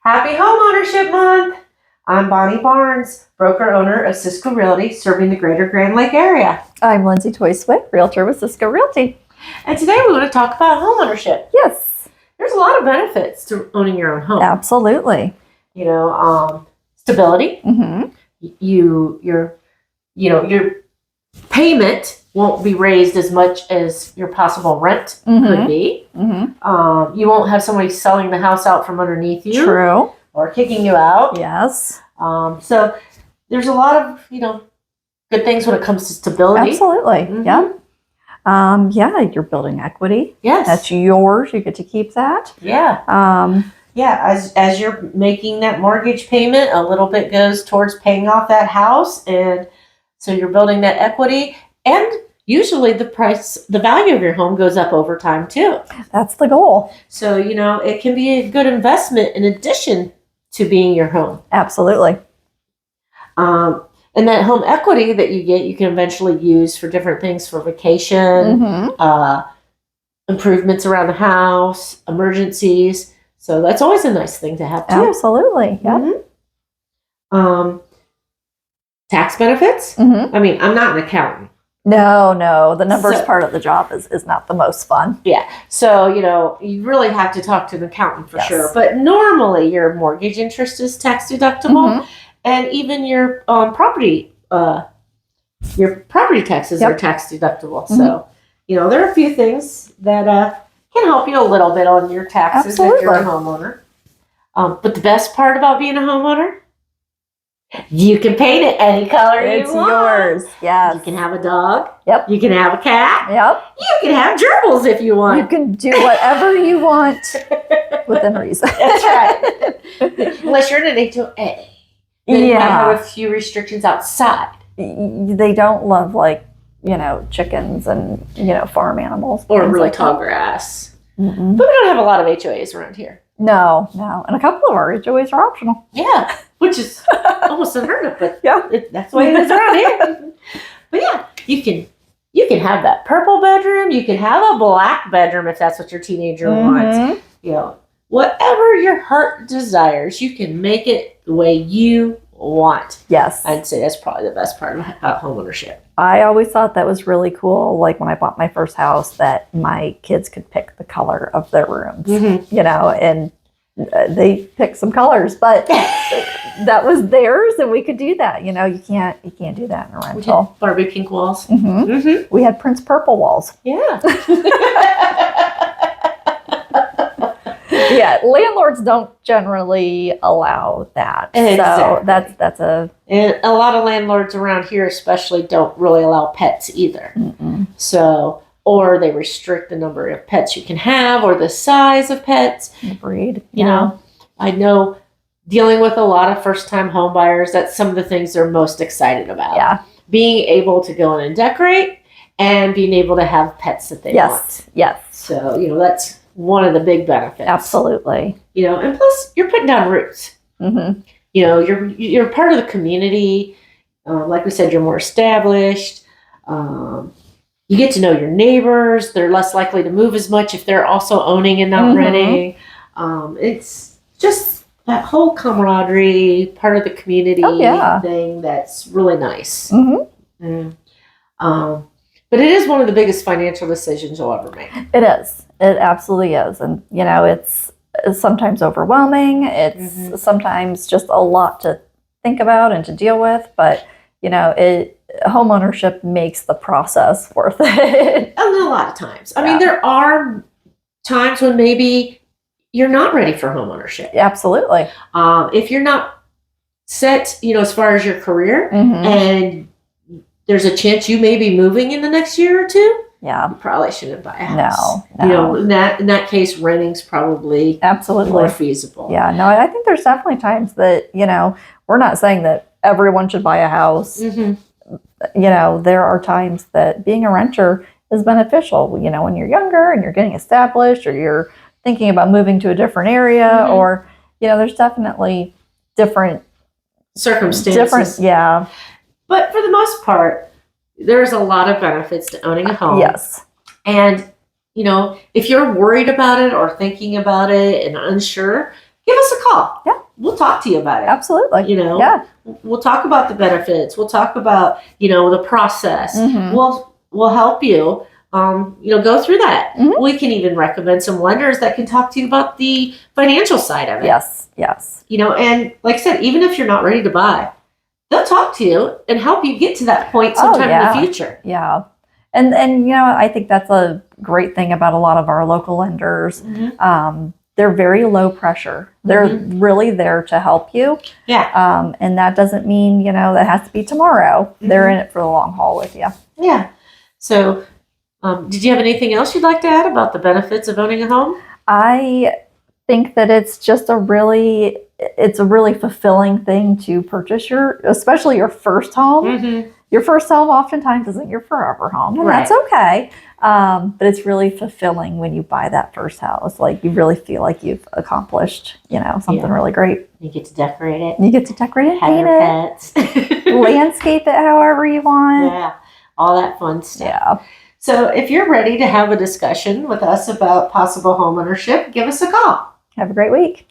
Happy Homeownership Month! I'm Bonnie Barnes, broker-owner of Cisco Realty, serving the greater Grand Lake area. I'm Lindsay Toy-Swick, realtor with Cisco Realty. And today we want to talk about homeownership. Yes. There's a lot of benefits to owning your own home. Absolutely. Stability. Mm-hmm. Your payment won't be raised as much as your possible rent could be. Mm-hmm. You won't have somebody selling the house out from underneath you. True. Or kicking you out. Yes. So there's a lot of, good things when it comes to stability. Absolutely. Mm-hmm. Yeah, you're building equity. Yes. That's yours. You get to keep that. Yeah. As you're making that mortgage payment, a little bit goes towards paying off that house. And so you're building that equity. And usually the value of your home goes up over time too. That's the goal. So, it can be a good investment in addition to being your home. Absolutely. And that home equity that you get, you can eventually use for different things, for vacation, improvements around the house, emergencies. So that's always a nice thing to have too. Absolutely. Yeah. Mm-hmm. Tax benefits. Mm-hmm. I mean, I'm not an accountant. No. The numbers part of the job is not the most fun. Yeah. So, you really have to talk to an accountant for sure. But normally your mortgage interest is tax deductible. Mm-hmm. And even your property taxes are tax deductible. Mm-hmm. So, there are a few things that can help you a little bit on your taxes if you're a homeowner. But the best part about being a homeowner, you can paint it any color you want. It's yours. Yes. You can have a dog. Yep. You can have a cat. Yep. You can have gerbils if you want. You can do whatever you want within reason. That's right. Unless you're in an HOA. Then you might have a few restrictions outside. They don't love chickens and farm animals or really tall grass. Mm-mm. But we don't have a lot of HOAs around here. No, and a couple of our HOAs are optional. Yeah, which is almost unheard of, but that's the way it is around here. But yeah, you can have that purple bedroom. You can have a black bedroom if that's what your teenager wants. Whatever your heart desires, you can make it the way you want. Yes. I'd say that's probably the best part about homeownership. I always thought that was really cool, like when I bought my first house, that my kids could pick the color of their rooms, and they picked some colors, but that was theirs and we could do that. You can't do that in a rental. We had Barbie pink walls. Mm-hmm. Mm-hmm. We had Prince purple walls. Yeah. Yeah, landlords don't generally allow that. Exactly. So that's and a lot of landlords around here especially don't really allow pets either. Mm-mm. So, or they restrict the number of pets you can have or the size of pets. Breed. I know dealing with a lot of first-time home buyers, that's some of the things they're most excited about. Yeah. Being able to go in and decorate and being able to have pets that they want. Yes. So, that's one of the big benefits. Absolutely. And plus you're putting down roots. Mm-hmm. You're part of the community. Like we said, you're more established. You get to know your neighbors. They're less likely to move as much if they're also owning and not renting. It's just that whole camaraderie, part of the community thing that's really nice. Mm-hmm. But it is one of the biggest financial decisions you'll ever make. It is. It absolutely is. And, it's sometimes overwhelming. It's sometimes just a lot to think about and to deal with. But, homeownership makes the process worth it. A lot of times. I mean, there are times when maybe you're not ready for homeownership. Absolutely. If you're not set, as far as your career and there's a chance you may be moving in the next year or two. Yeah. You probably shouldn't buy a house. No. In that case, renting's probably more feasible. Yeah. No, I think there's definitely times that, we're not saying that everyone should buy a house. Mm-hmm. There are times that being a renter is beneficial, when you're younger and you're getting established or you're thinking about moving to a different area or, there's definitely different circumstances. But for the most part, there's a lot of benefits to owning a home. Yes. And, if you're worried about it or thinking about it and unsure, give us a call. Yeah. We'll talk to you about it. Absolutely. You know, Yeah. we'll talk about the benefits. We'll talk about, the process. Mhm. We'll help you, go through that. Mhm. We can even recommend some lenders that can talk to you about the financial side of it. Yes. Yes. And like I said, even if you're not ready to buy, they'll talk to you and help you get to that point sometime in the future. Yeah. And I think that's a great thing about a lot of our local lenders. Mm-hmm. They're very low pressure. They're really there to help you. Yeah. And that doesn't mean, that has to be tomorrow. Mm-hmm. They're in it for the long haul with you. Yeah. So, did you have anything else you'd like to add about the benefits of owning a home? I think that it's just a really fulfilling thing to purchase especially your first home. Mm-hmm. Your first home oftentimes isn't your forever home, and that's okay. But it's really fulfilling when you buy that first house. Like, you really feel like you've accomplished, something really great. You get to decorate it. You get to decorate it, paint it, landscape it however you want. Yeah, all that fun stuff. Yeah. So if you're ready to have a discussion with us about possible homeownership, give us a call. Have a great week.